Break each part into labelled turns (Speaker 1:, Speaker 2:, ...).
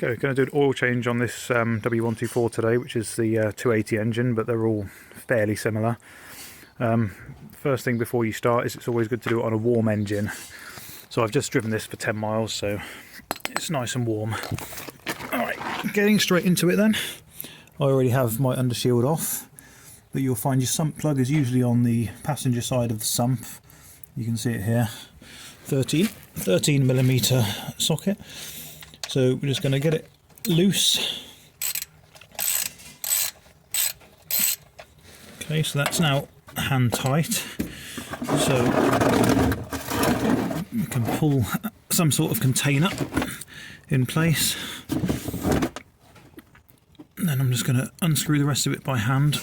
Speaker 1: Okay, going to do an oil change on this w124 today, which is the 280 engine, but they're all fairly similar. First thing before you start is it's always good to do it on a warm engine. So I've just driven this for 10 miles, so it's nice and warm. Alright, getting straight into it then. I already have my undershield off, but you'll find your sump plug is usually on the passenger side of the sump. You can see it here, 13mm socket. So we're just going to get it loose. Okay, so that's now hand tight. So we can pull some sort of container in place. And then I'm just going to unscrew the rest of it by hand.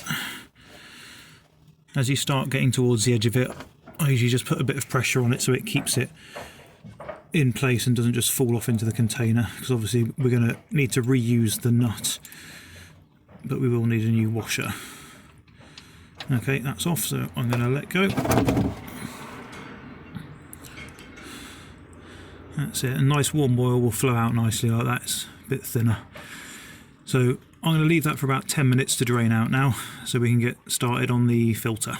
Speaker 1: As you start getting towards the edge of it, I usually just put a bit of pressure on it so it keeps it in place and doesn't just fall off into the container, because obviously we're going to need to reuse the nut, but we will need a new washer. Okay, that's off, so I'm going to let go. That's it, and nice warm oil will flow out nicely like that. It's a bit thinner. So I'm going to leave that for about 10 minutes to drain out now, so we can get started on the filter.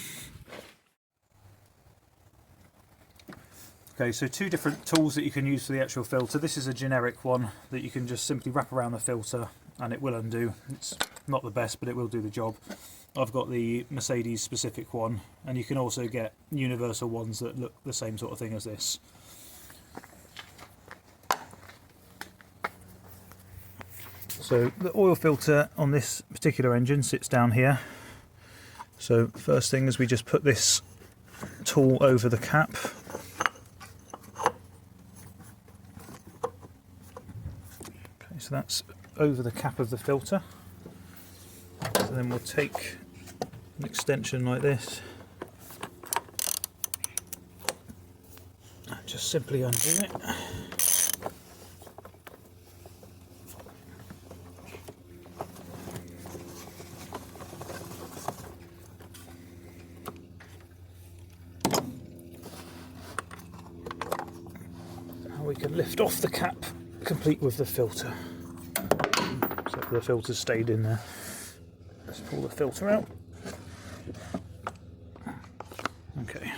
Speaker 1: Okay, so two different tools that you can use for the actual filter. This is a generic one that you can just simply wrap around the filter and it will undo. It's not the best, but it will do the job. I've got the Mercedes specific one, and you can also get universal ones that look the same sort of thing as this. So the oil filter on this particular engine sits down here. So first thing is we just put this tool over the cap. So that's over the cap of the filter. So then we'll take an extension like this and just simply undo it. Now we can lift off the cap, complete with the filter. So the filter's stayed in there. Let's pull the filter out. Okay.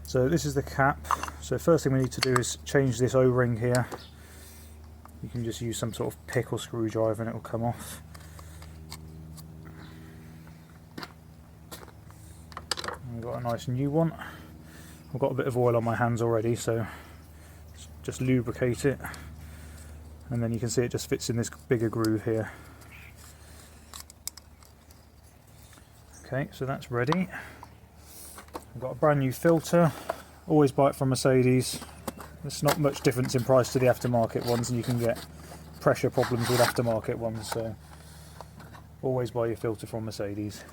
Speaker 1: So this is the cap. So first thing we need to do is change this O-ring here. You can just use some sort of pick or screwdriver and it will come off. And we've got a nice new one. I've got a bit of oil on my hands already, so just lubricate it, and then you can see it just fits in this bigger groove here. Okay, so that's ready. I've got a brand new filter. Always buy it from Mercedes. There's not much difference in price to the aftermarket ones, and you can get pressure problems with aftermarket ones, so always buy your filter from Mercedes.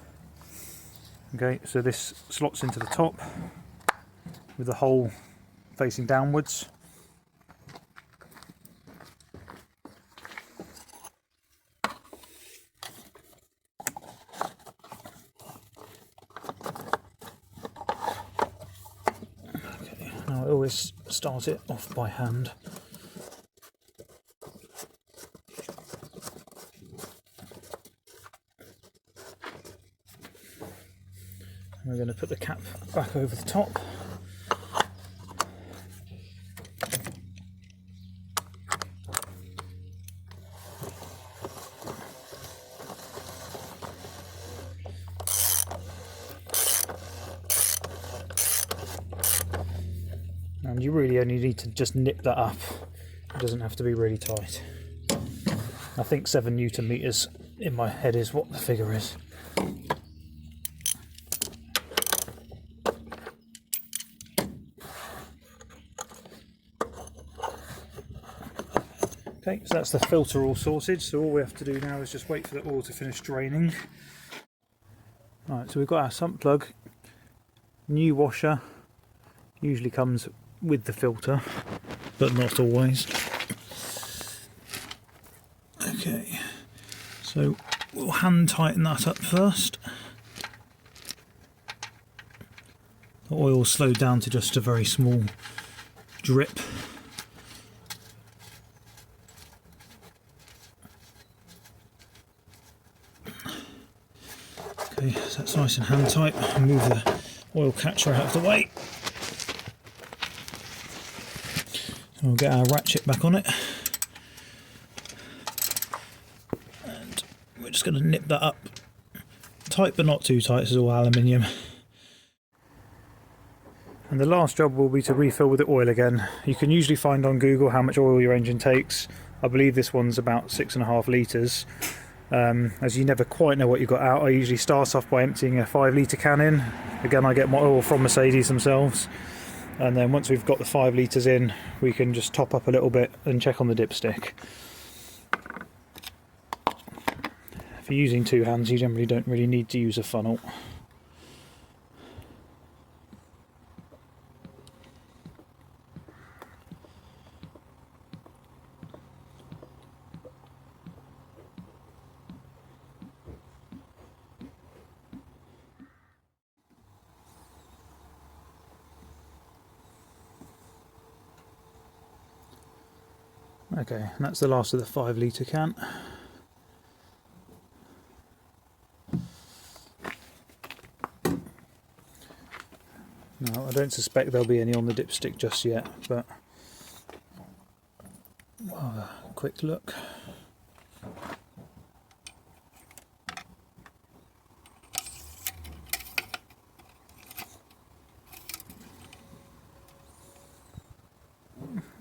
Speaker 1: Okay, so this slots into the top with the hole facing downwards. Okay, now I always start it off by hand. And we're going to put the cap back over the top. And you really only need to just nip that up. It doesn't have to be really tight. I think 7 Newton meters in my head is what the figure is. Okay, so that's the filter all sorted, so all we have to do now is just wait for the oil to finish draining. Right, so we've got our sump plug, new washer, usually comes with the filter, but not always. Okay, so we'll hand tighten that up first. The oil slowed down to just a very small drip. Okay, so that's nice and hand tight. Move the oil catcher out of the way. And we'll get our ratchet back on it. And we're just going to nip that up. Tight but not too tight, this is all aluminium. And the last job will be to refill with the oil again. You can usually find on Google how much oil your engine takes. I believe this one's about 6.5 litres. As you never quite know what you've got out, I usually start off by emptying a 5 litre can in. Again, I get my oil from Mercedes themselves. And then once we've got the 5 litres in, we can just top up a little bit and check on the dipstick. If you're using two hands, you generally don't really need to use a funnel. Okay, and that's the last of the 5 litre can. Now, I don't suspect there'll be any on the dipstick just yet, but we'll have a quick look.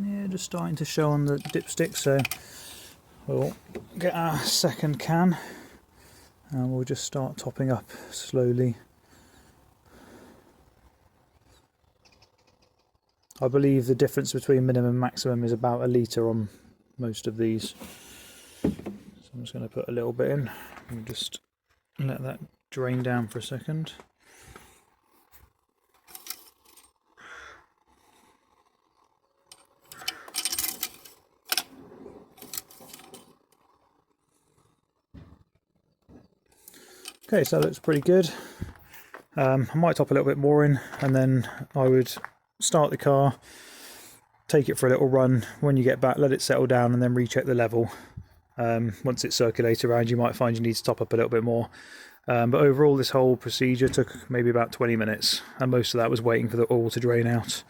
Speaker 1: Yeah, just starting to show on the dipstick, so we'll get our second can and we'll just start topping up slowly. I believe the difference between minimum and maximum is about 1 litre on most of these. So I'm just going to put a little bit in and just let that drain down for a second. Okay, so that looks pretty good. I might top a little bit more in, and then I would start the car, take it for a little run. When you get back, let it settle down and then recheck the level. Once it's circulated around, you might find you need to top up a little bit more. But overall, this whole procedure took maybe about 20 minutes, and most of that was waiting for the oil to drain out.